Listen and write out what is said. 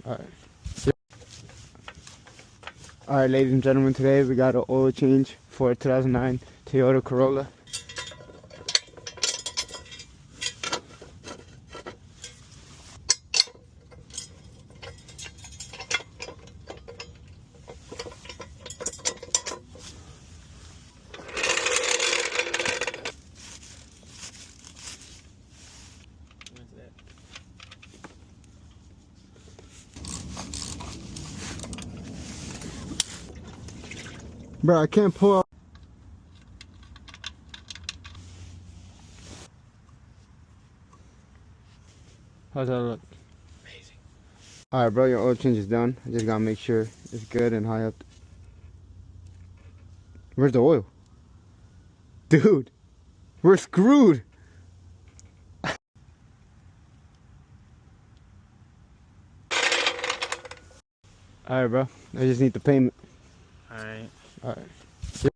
Alright. Alright, ladies and gentlemen, today we got an oil change for a 2009 Toyota Corolla. Bro, I can't pull out. How's that look? Amazing. Alright, bro, your oil change is done. I just gotta make sure it's good and high up. Where's the oil? Dude, we're screwed. Alright, bro, I just need the payment. Alright. Alright.